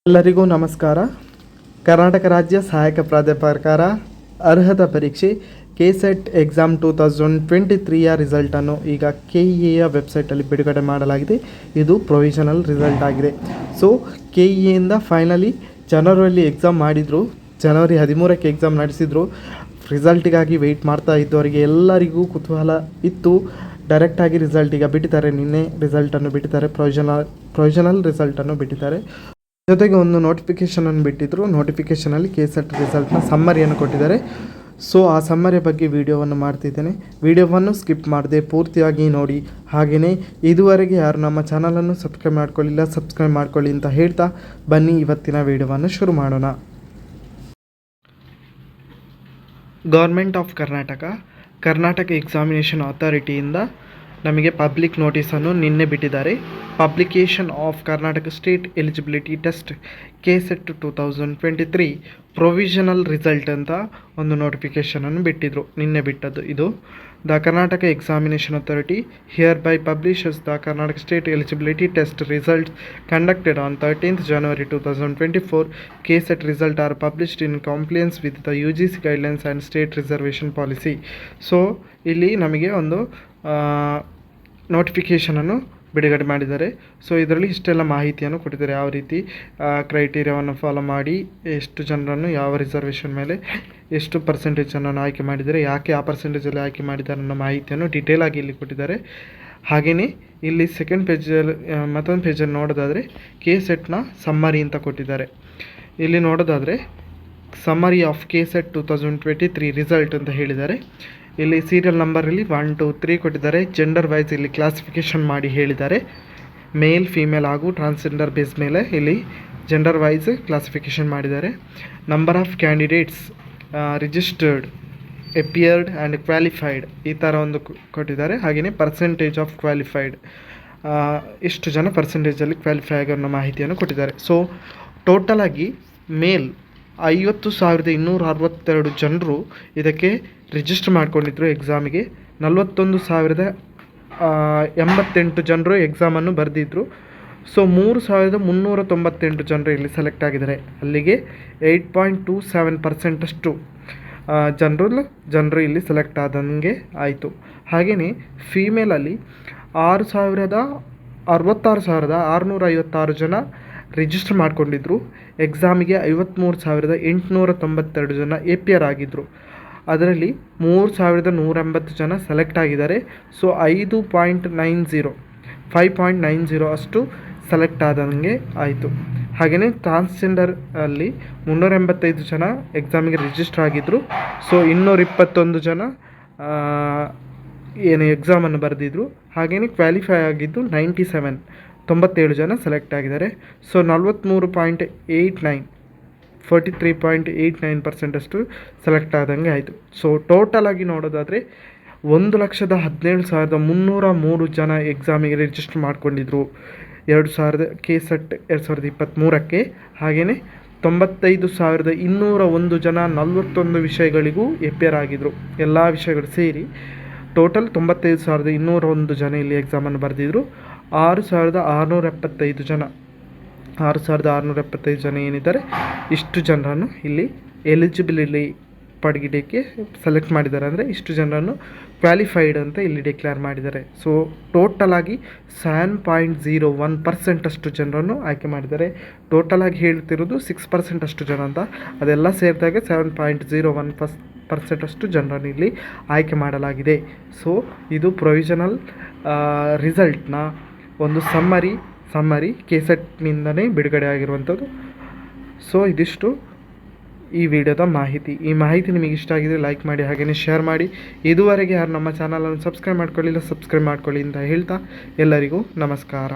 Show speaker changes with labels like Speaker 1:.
Speaker 1: ಎಲ್ಲರಿಗೂ ನಮಸ್ಕಾರ. ಕರ್ನಾಟಕ ರಾಜ್ಯ ಸಹಾಯಕ ಪ್ರಾಧ್ಯಾಪಕರ ಅರ್ಹತಾ ಪರೀಕ್ಷೆ ಕೆಸೆಟ್ ಎಕ್ಸಾಮ್ 2023ಯ ರಿಸಲ್ಟನ್ನು ಈಗ KEA ವೆಬ್ಸೈಟಲ್ಲಿ ಬಿಡುಗಡೆ ಮಾಡಲಾಗಿದೆ. ಇದು ಪ್ರೊವಿಷನಲ್ ರಿಸಲ್ಟ್ ಆಗಿದೆ. ಸೊ KEAಯಿಂದ ಫೈನಲಿ ಜನವರಿಯಲ್ಲಿ ಎಕ್ಸಾಮ್ ಮಾಡಿದರು, ಜನವರಿ 13ಕ್ಕೆ ಎಕ್ಸಾಮ್ ನಡೆಸಿದರು. ರಿಸಲ್ಟಿಗಾಗಿ ವೆಯ್ಟ್ ಮಾಡ್ತಾ ಇದ್ದವರಿಗೆ ಎಲ್ಲರಿಗೂ ಕುತೂಹಲ ಇತ್ತು. ಡೈರೆಕ್ಟಾಗಿ ರಿಸಲ್ಟ್ ಈಗ ಬಿಟ್ಟಿದ್ದಾರೆ. ನಿನ್ನೆ ರಿಸಲ್ಟನ್ನು ಬಿಟ್ಟಿದ್ದಾರೆ, ಪ್ರೊವಿಷನಲ್ ರಿಸಲ್ಟನ್ನು ಬಿಟ್ಟಿದ್ದಾರೆ. ಜೊತೆಗೆ ಒಂದು ನೋಟಿಫಿಕೇಷನನ್ನು ಬಿಟ್ಟಿದ್ದರು. ನೋಟಿಫಿಕೇಷನಲ್ಲಿ ಕೆಸೆಟ್ ರಿಸಲ್ಟ್ನ ಸಮ್ಮರಿಯನ್ನು ಕೊಟ್ಟಿದ್ದಾರೆ. ಸೊ ಆ ಸಮ್ಮರಿಯ ಬಗ್ಗೆ ವಿಡಿಯೋವನ್ನು ಮಾಡ್ತಿದ್ದೇನೆ. ವಿಡಿಯೋವನ್ನು ಸ್ಕಿಪ್ ಮಾಡದೆ ಪೂರ್ತಿಯಾಗಿ ನೋಡಿ. ಹಾಗೆಯೇ ಇದುವರೆಗೆ ಯಾರು ನಮ್ಮ ಚಾನಲನ್ನು ಸಬ್ಸ್ಕ್ರೈಬ್ ಮಾಡ್ಕೊಳ್ಳಿಲ್ಲ, ಸಬ್ಸ್ಕ್ರೈಬ್ ಮಾಡ್ಕೊಳ್ಳಿ ಅಂತ ಹೇಳ್ತಾ ಬನ್ನಿ ಇವತ್ತಿನ ವಿಡಿಯೋವನ್ನು ಶುರು ಮಾಡೋಣ. ಗೌರ್ಮೆಂಟ್ ಆಫ್ ಕರ್ನಾಟಕ ಎಕ್ಸಾಮಿನೇಷನ್ ಅಥಾರಿಟಿಯಿಂದ ನಮಗೆ ಪಬ್ಲಿಕ್ ನೋಟಿಸನ್ನು ನಿನ್ನೆ ಬಿಟ್ಟಿದ್ದಾರೆ. Publication of Karnataka state eligibility test KSET 2023 provisional result ಅಂತ ಒಂದು ನೋಟಿಫಿಕೇಷನನ್ನು ಬಿಟ್ಟಿದ್ರು. ನಿನ್ನೆ ಬಿಟ್ಟದ್ದು ಇದು. The Karnataka examination authority here by publishes the Karnataka state eligibility test results conducted on 13th January 2024. KSET result are published in compliance with the UGC guidelines and state reservation policy. So ಇಲ್ಲಿ ನಮಗೆ ಒಂದು ನೋಟಿಫಿಕೇಷನನ್ನು ಬಿಡುಗಡೆ ಮಾಡಿದ್ದಾರೆ. ಸೊ ಇದರಲ್ಲಿ ಇಷ್ಟೆಲ್ಲ ಮಾಹಿತಿಯನ್ನು ಕೊಟ್ಟಿದ್ದಾರೆ. ಯಾವ ರೀತಿ ಕ್ರೈಟೀರಿಯಾವನ್ನು ಫಾಲೋ ಮಾಡಿ ಎಷ್ಟು ಜನರನ್ನು ಯಾವ ರಿಸರ್ವೇಷನ್ ಮೇಲೆ ಎಷ್ಟು ಪರ್ಸೆಂಟೇಜನ್ನು ಆಯ್ಕೆ ಮಾಡಿದ್ದಾರೆ, ಯಾಕೆ ಆ ಪರ್ಸೆಂಟೇಜಲ್ಲಿ ಆಯ್ಕೆ ಮಾಡಿದ್ದಾರೆ ಅನ್ನೋ ಮಾಹಿತಿಯನ್ನು ಡೀಟೇಲ್ ಆಗಿ ಇಲ್ಲಿ ಕೊಟ್ಟಿದ್ದಾರೆ. ಹಾಗೆಯೇ ಇಲ್ಲಿ ಸೆಕೆಂಡ್ ಪೇಜಲ್ಲಿ ಮತ್ತೊಂದು ಪೇಜಲ್ಲಿ ನೋಡೋದಾದರೆ ಕೆಸೆಟ್ನ ಸಮ್ಮರಿ ಅಂತ ಕೊಟ್ಟಿದ್ದಾರೆ. ಇಲ್ಲಿ ನೋಡೋದಾದರೆ ಸಮ್ಮರಿ ಆಫ್ ಕೆಸೆಟ್ 2023 ರಿಸಲ್ಟ್ ಅಂತ ಹೇಳಿದ್ದಾರೆ. ಇಲ್ಲಿ ಸೀರಿಯಲ್ ನಂಬರಲ್ಲಿ 1, 2, 3 ಕೊಟ್ಟಿದ್ದಾರೆ. ಜೆಂಡರ್ ವೈಸ್ ಇಲ್ಲಿ ಕ್ಲಾಸಿಫಿಕೇಷನ್ ಮಾಡಿ ಹೇಳಿದ್ದಾರೆ. ಮೇಲ್, ಫೀಮೇಲ್ ಹಾಗೂ ಟ್ರಾನ್ಸ್ಜೆಂಡರ್ ಬೇಸ್ ಮೇಲೆ ಇಲ್ಲಿ ಜೆಂಡರ್ ವೈಸ್ ಕ್ಲಾಸಿಫಿಕೇಷನ್ ಮಾಡಿದ್ದಾರೆ. Number of candidates registered, appeared and qualified ಈ ಥರ ಒಂದು ಕೊಟ್ಟಿದ್ದಾರೆ. ಹಾಗೆಯೇ ಪರ್ಸೆಂಟೇಜ್ ಆಫ್ ಕ್ವಾಲಿಫೈಡ್, ಎಷ್ಟು ಜನ ಪರ್ಸೆಂಟೇಜಲ್ಲಿ ಕ್ವಾಲಿಫೈ ಆಗೋ ಅನ್ನೋ ಮಾಹಿತಿಯನ್ನು ಕೊಟ್ಟಿದ್ದಾರೆ. ಸೊ ಟೋಟಲಾಗಿ ಮೇಲ್ 50,262 ಜನರು ಇದಕ್ಕೆ ರಿಜಿಸ್ಟರ್ ಮಾಡ್ಕೊಂಡಿದ್ರು ಎಕ್ಸಾಮಿಗೆ. 41,088 ಜನರು ಎಕ್ಸಾಮನ್ನು ಬರೆದಿದ್ದರು. ಸೊ 3,398 ಜನರು ಇಲ್ಲಿ ಸೆಲೆಕ್ಟ್ ಆಗಿದ್ದಾರೆ. ಅಲ್ಲಿಗೆ 8.27% ಜನರು ಇಲ್ಲಿ ಸೆಲೆಕ್ಟ್ ಆದಂಗೆ ಆಯಿತು. ಹಾಗೆಯೇ ಫೀಮೇಲಲ್ಲಿ 66,656 ಜನ ರಿಜಿಸ್ಟರ್ ಮಾಡ್ಕೊಂಡಿದ್ರು. ಎಕ್ಸಾಮಿಗೆ 53,892 ಜನ ಎಪಿಯರ್ ಆಗಿದ್ದರು. ಅದರಲ್ಲಿ 3,180 ಜನ ಸೆಲೆಕ್ಟ್ ಆಗಿದ್ದಾರೆ. ಸೊ 5.90 ಅಷ್ಟು ಸೆಲೆಕ್ಟ್ ಆದಂಗೆ ಆಯಿತು. ಹಾಗೆಯೇ ಟ್ರಾನ್ಸ್ಜೆಂಡರ್ ಅಲ್ಲಿ 385 ಜನ ಎಕ್ಸಾಮಿಗೆ ರಿಜಿಸ್ಟರ್ ಆಗಿದ್ದರು. ಸೊ 221 ಜನ ಏನು ಎಕ್ಸಾಮನ್ನು ಬರೆದಿದ್ರು. ಹಾಗೆಯೇ ಕ್ವಾಲಿಫೈ ಆಗಿದ್ದು 97 ಜನ ಸೆಲೆಕ್ಟ್ ಆಗಿದ್ದಾರೆ. ಸೊ 43.89% ಅಷ್ಟು ಸೆಲೆಕ್ಟ್ ಆದಂಗೆ ಆಯಿತು. ಸೊ ಟೋಟಲಾಗಿ ನೋಡೋದಾದರೆ 1,17,303 ಜನ ಎಕ್ಸಾಮಿಗೆ ರಿಜಿಸ್ಟರ್ ಮಾಡ್ಕೊಂಡಿದ್ರು ಕೆಸೆಟ್ 2023ಕ್ಕೆ. ಹಾಗೆಯೇ 95,201 ಜನ 41 ವಿಷಯಗಳಿಗೂ ಎಪಿಯರ್ ಆಗಿದ್ದರು. ಎಲ್ಲ ವಿಷಯಗಳು ಸೇರಿ ಟೋಟಲ್ 95,201 ಜನ ಇಲ್ಲಿ ಎಕ್ಸಾಮನ್ನು ಬರೆದಿದ್ರು. 6,675 ಜನ ಏನಿದ್ದಾರೆ ಇಷ್ಟು ಜನರನ್ನು ಇಲ್ಲಿ ಎಲಿಜಿಬಿಲಿಟಿ ಪಡೆಯಲಿಕ್ಕೆ ಸೆಲೆಕ್ಟ್ ಮಾಡಿದ್ದಾರೆ. ಅಂದರೆ ಇಷ್ಟು ಜನರನ್ನು ಕ್ವಾಲಿಫೈಡ್ ಅಂತ ಇಲ್ಲಿ ಡಿಕ್ಲೇರ್ ಮಾಡಿದ್ದಾರೆ. ಸೊ ಟೋಟಲಾಗಿ 7.01% ಅಷ್ಟು ಜನರನ್ನು ಆಯ್ಕೆ ಮಾಡಿದ್ದಾರೆ. ಟೋಟಲಾಗಿ ಹೇಳ್ತಿರೋದು 6% ಅಷ್ಟು ಜನ ಅಂತ. ಅದೆಲ್ಲ ಸೇರಿದಾಗ 7.01% ಅಷ್ಟು ಜನರನ್ನು ಇಲ್ಲಿ ಆಯ್ಕೆ ಮಾಡಲಾಗಿದೆ. ಸೊ ಇದು ಪ್ರೊವಿಷನಲ್ ರಿಸಲ್ಟ್ನ ಒಂದು ಸಮ್ಮರಿ ಕೆಸೆಟ್ನಿಂದನೇ ಬಿಡುಗಡೆ ಆಗಿರುವಂಥದ್ದು. ಸೊ ಇದಿಷ್ಟು ಈ ವಿಡಿಯೋದ ಮಾಹಿತಿ. ಈ ಮಾಹಿತಿ ನಿಮಗೆ ಇಷ್ಟ ಆಗಿದರೆ ಲೈಕ್ ಮಾಡಿ, ಹಾಗೆಯೇ ಶೇರ್ ಮಾಡಿ. ಇದುವರೆಗೆ ಯಾರು ನಮ್ಮ ಚಾನಲನ್ನು ಸಬ್ಸ್ಕ್ರೈಬ್ ಮಾಡ್ಕೊಳ್ಳಿಲ್ಲ, ಸಬ್ಸ್ಕ್ರೈಬ್ ಮಾಡ್ಕೊಳ್ಳಿ ಅಂತ ಹೇಳ್ತಾ ಎಲ್ಲರಿಗೂ ನಮಸ್ಕಾರ.